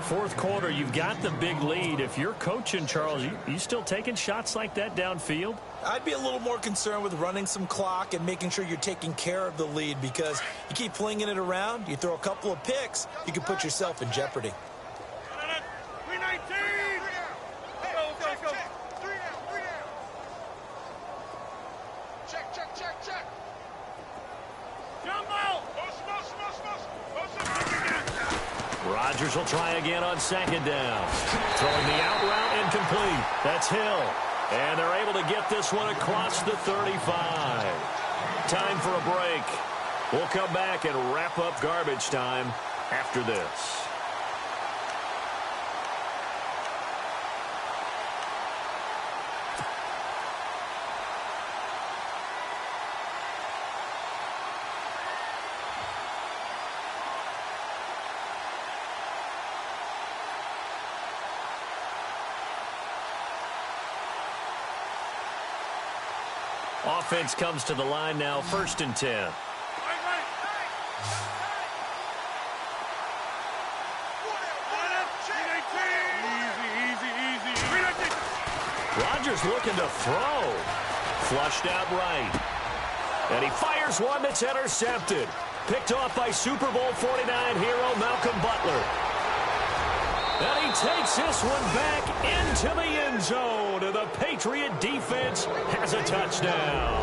Fourth quarter, you've got the big lead. If you're coaching, Charles, you still taking shots like that downfield? I'd be a little more concerned with running some clock and making sure you're taking care of the lead, because you keep flinging it around, you throw a couple of picks, you can put yourself in jeopardy. Rodgers will try again on second down. Throwing the out route incomplete. That's Hill. And they're able to get this one across the 35. Time for a break. We'll come back and wrap up garbage time after this. Offense comes to the line now, 1st and 10. Rodgers looking to throw. Flushed out right. And he fires one that's intercepted. Picked off by Super Bowl 49 hero Malcolm Butler. And he takes this one back into the end zone. And the Patriot defense has a touchdown.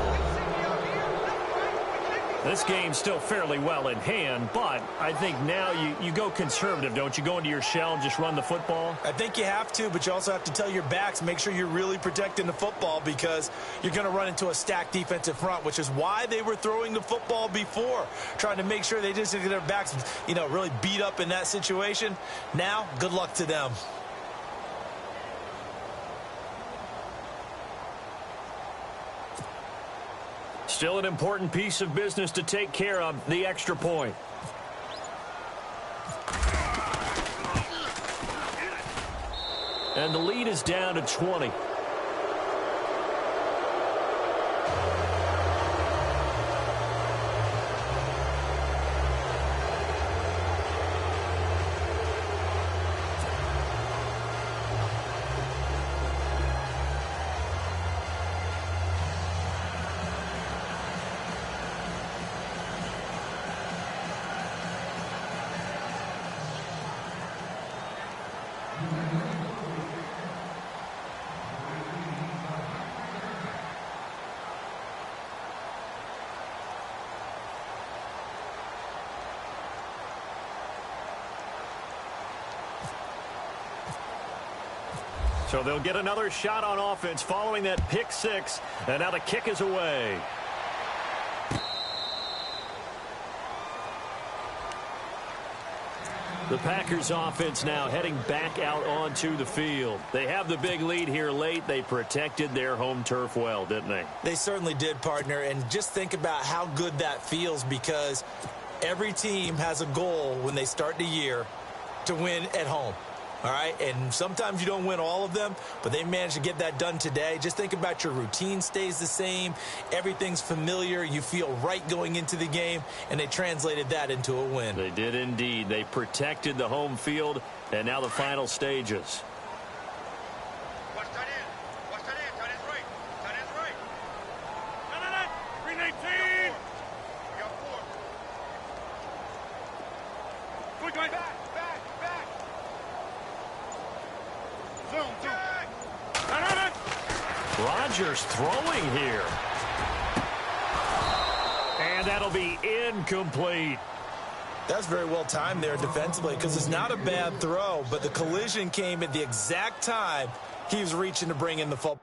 This game's still fairly well in hand, but I think now you go conservative, don't you? Go into your shell and just run the football? I think you have to, but you also have to tell your backs, make sure you're really protecting the football, because you're going to run into a stacked defensive front, which is why they were throwing the football before, trying to make sure they just get their backs, really beat up in that situation. Now, good luck to them. Still an important piece of business to take care of, the extra point. And the lead is down to 20. So they'll get another shot on offense following that pick six. And now the kick is away. The Packers offense now heading back out onto the field. They have the big lead here late. They protected their home turf well, didn't they? They certainly did, partner. And just think about how good that feels, because every team has a goal when they start the year to win at home. All right, and sometimes you don't win all of them, but they managed to get that done today. Just think about your routine stays the same. Everything's familiar. You feel right going into the game, and they translated that into a win. They did indeed. They protected the home field, and now the final stages. Watch tight end. Watch tight end. Tight end's right. Tight end's right. Green 18. We got 4. Quick, back. Rodgers throwing here. And that'll be incomplete. That's very well timed there defensively because it's not a bad throw, but the collision came at the exact time he was reaching to bring in the football.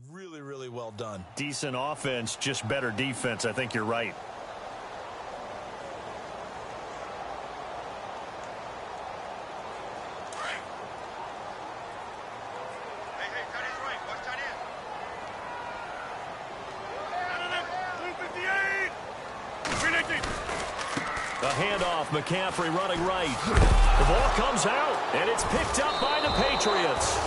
Really, really well done. Decent offense, just better defense. I think you're right. Hey, tight end's right. Watch tight end. 258. 319. The handoff, McCaffrey running right. The ball comes out, and it's picked up by the Patriots.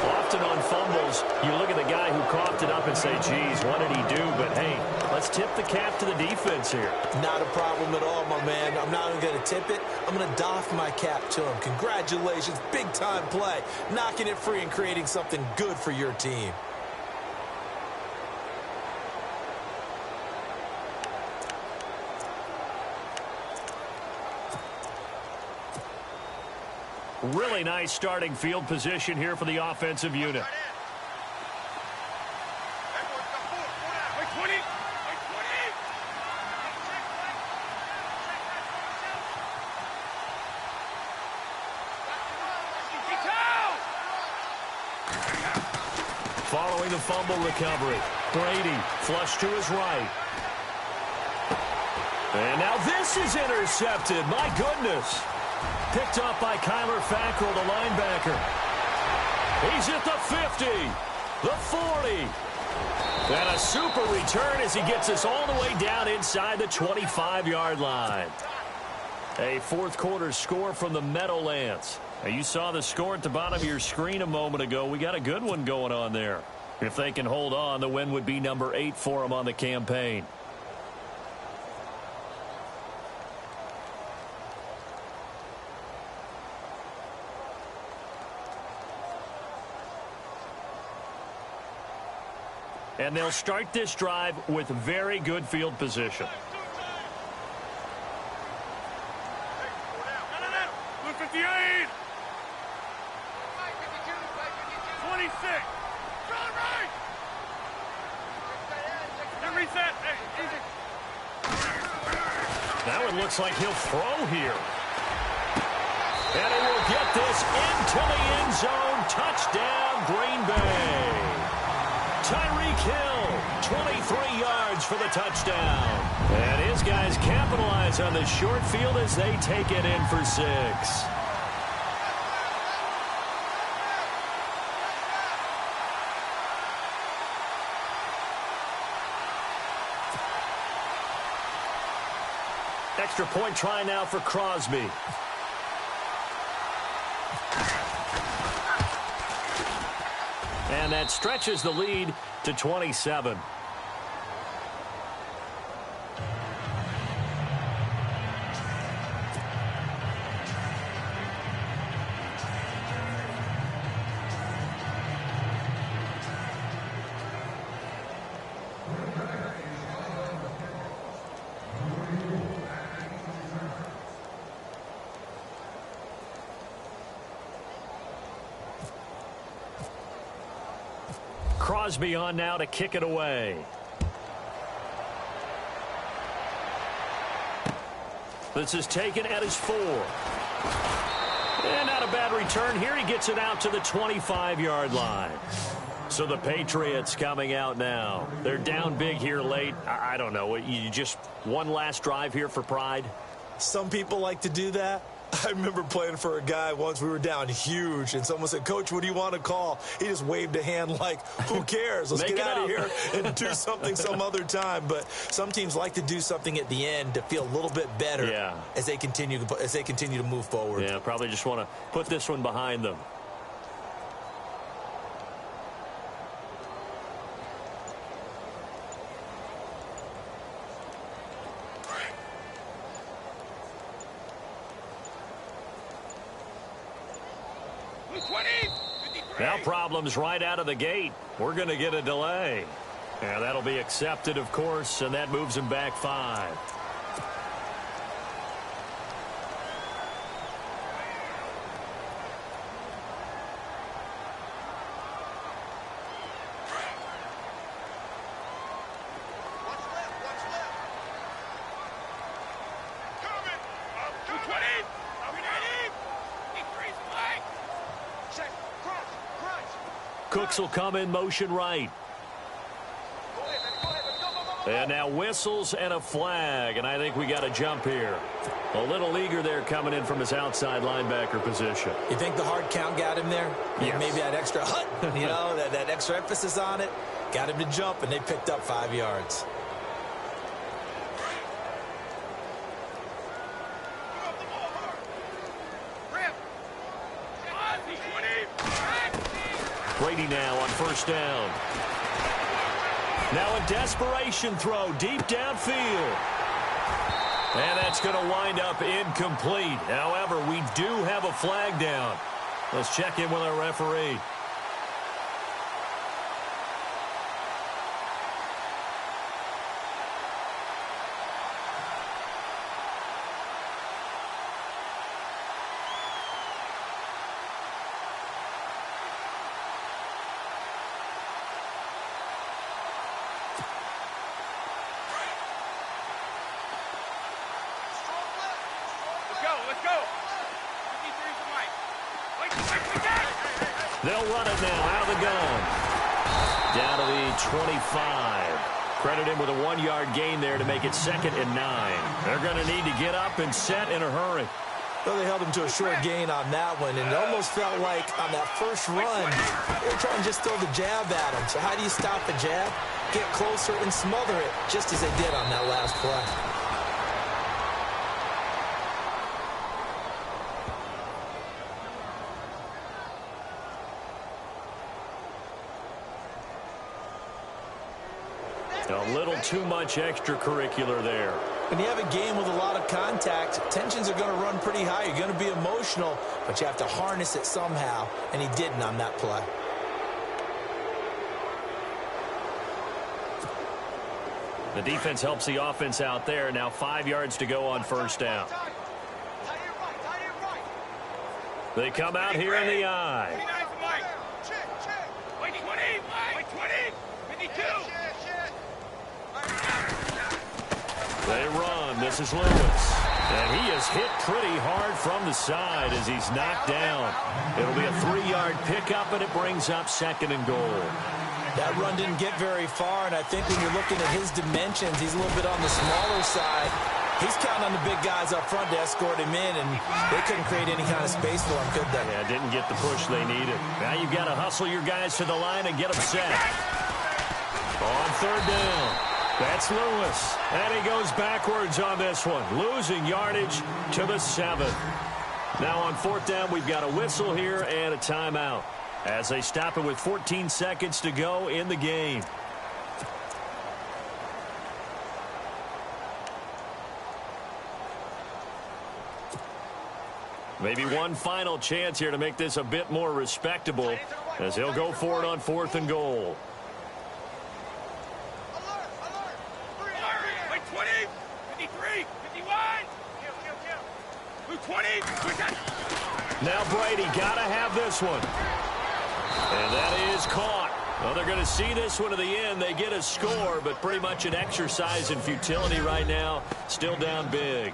Often on fumbles, you look at the guy who coughed it up and say, geez, what did he do? But, hey, let's tip the cap to the defense here. Not a problem at all, my man. I'm not even going to tip it. I'm going to doff my cap to him. Congratulations. Big-time play. Knocking it free and creating something good for your team. Really nice starting field position here for the offensive unit. Following the fumble recovery, Brady flush to his right. And now this is intercepted. My goodness. Picked up by Kyler Fackrell, the linebacker. He's at the 50, the 40. And a super return as he gets us all the way down inside the 25-yard line. A fourth quarter score from the Meadowlands. Now, you saw the score at the bottom of your screen a moment ago. We got a good one going on there. If they can hold on, the win would be number 8 for them on the campaign. And they'll start this drive with very good field position. 258. 26. Reset. Now it looks like he'll throw here. And he will get this into the end zone. Touchdown, Green Bay. Tyreek Hill, 23 yards for the touchdown. And his guys capitalize on the short field as they take it in for 6. Extra point try now for Crosby. And that stretches the lead to 27. Crosby on now to kick it away. This is taken at his 4. And not a bad return here. He gets it out to the 25-yard line. So the Patriots coming out now. They're down big here late. I don't know. You just one last drive here for pride? Some people like to do that. I remember playing for a guy once. We were down huge, and someone said, "Coach, what do you want to call?" He just waved a hand like, who cares? Let's get out of here and do something some other time. But some teams like to do something at the end to feel a little bit better as they continue to move forward. Yeah, probably just want to put this one behind them. Now problems right out of the gate. We're going to get a delay. Yeah, that'll be accepted, of course, and that moves him back 5. Cooks will come in motion right. And now whistles and a flag, and I think we got a jump here. A little eager there coming in from his outside linebacker position. You think the hard count got him there? Yes. Maybe that extra hut, you know, that extra emphasis on it, got him to jump, and they picked up 5 yards. Brady now on first down. Now a desperation throw deep downfield. And that's going to wind up incomplete. However, we do have a flag down. Let's check in with our referee. They'll run it now out of the gun. Down to the 25. Credit him with a 1-yard gain there to make it 2nd and 9. They're going to need to get up and set in a hurry. Well, they held him to a short gain on that one, and it almost felt like on that first run, they were trying to just throw the jab at him. So how do you stop the jab? Get closer and smother it, just as they did on that last play. A little too much extracurricular there. When you have a game with a lot of contact, tensions are going to run pretty high. You're going to be emotional, but you have to harness it somehow, and he didn't on that play. The defense helps the offense out there. Now 5 yards to go on first down. They come out here in the eye. They run. This is Lewis. And he is hit pretty hard from the side as he's knocked down. It'll be a 3-yard pickup, and it brings up 2nd and goal. That run didn't get very far, and I think when you're looking at his dimensions, he's a little bit on the smaller side. He's counting on the big guys up front to escort him in, and they couldn't create any kind of space for him, could they? Yeah, didn't get the push they needed. Now you've got to hustle your guys to the line and get them set. On 3rd down. That's Lewis. And he goes backwards on this one, losing yardage to the 7. Now on 4th down, we've got a whistle here and a timeout as they stop it with 14 seconds to go in the game. Maybe one final chance here to make this a bit more respectable as he'll go for it on 4th and goal. Now Brady got to have this one. And that is caught. Well, they're going to see this one to the end. They get a score, but pretty much an exercise in futility right now. Still down big.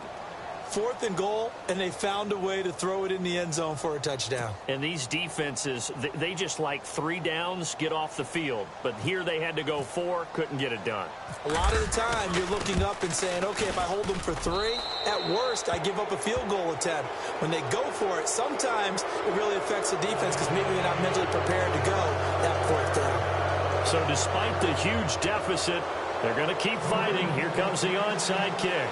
4th and goal, and they found a way to throw it in the end zone for a touchdown. And these defenses, they just like 3 downs, get off the field. But here they had to go 4, couldn't get it done. A lot of the time, you're looking up and saying, okay, if I hold them for 3, at worst, I give up a field goal attempt. When they go for it, sometimes it really affects the defense because maybe they're not mentally prepared to go that 4th down. So despite the huge deficit, they're going to keep fighting. Here comes the onside kick.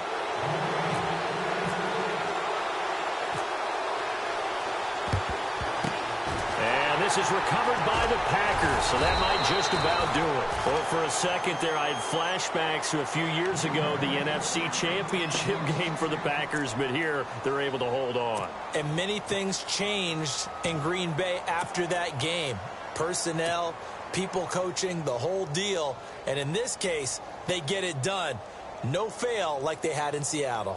This is recovered by the Packers, so that might just about do it. Well, for a second there, I had flashbacks to a few years ago, the NFC Championship game for the Packers, but here they're able to hold on. And many things changed in Green Bay after that game. Personnel, people coaching, the whole deal. And in this case, they get it done. No fail like they had in Seattle.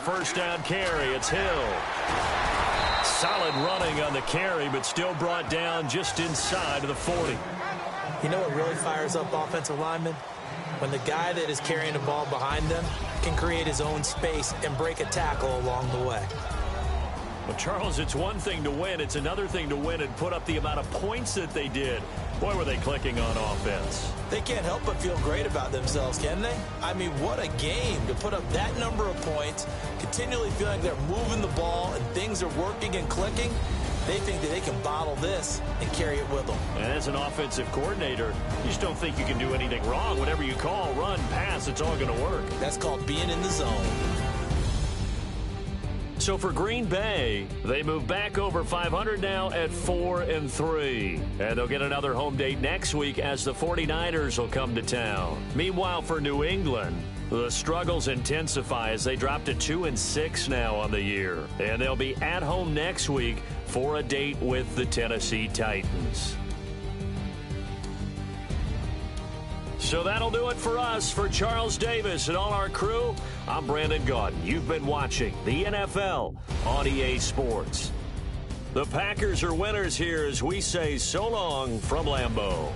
First down carry, it's Hill. Solid running on the carry, but still brought down just inside of the 40. You know what really fires up offensive linemen? When the guy that is carrying the ball behind them can create his own space and break a tackle along the way. Well, Charles, it's one thing to win. It's another thing to win and put up the amount of points that they did. Boy, were they clicking on offense. They can't help but feel great about themselves, can they? I mean, what a game to put up that number of points, continually feeling like they're moving the ball and things are working and clicking. They think that they can bottle this and carry it with them. And as an offensive coordinator, you just don't think you can do anything wrong. Whatever you call, run, pass, it's all going to work. That's called being in the zone. So for Green Bay, they move back over 500 now at 4-3. And they'll get another home date next week as the 49ers will come to town. Meanwhile, for New England, the struggles intensify as they drop to 2-6 now on the year. And they'll be at home next week for a date with the Tennessee Titans. So that'll do it for us. For Charles Davis and all our crew, I'm Brandon Gaudin. You've been watching the NFL on EA Sports. The Packers are winners here as we say so long from Lambeau.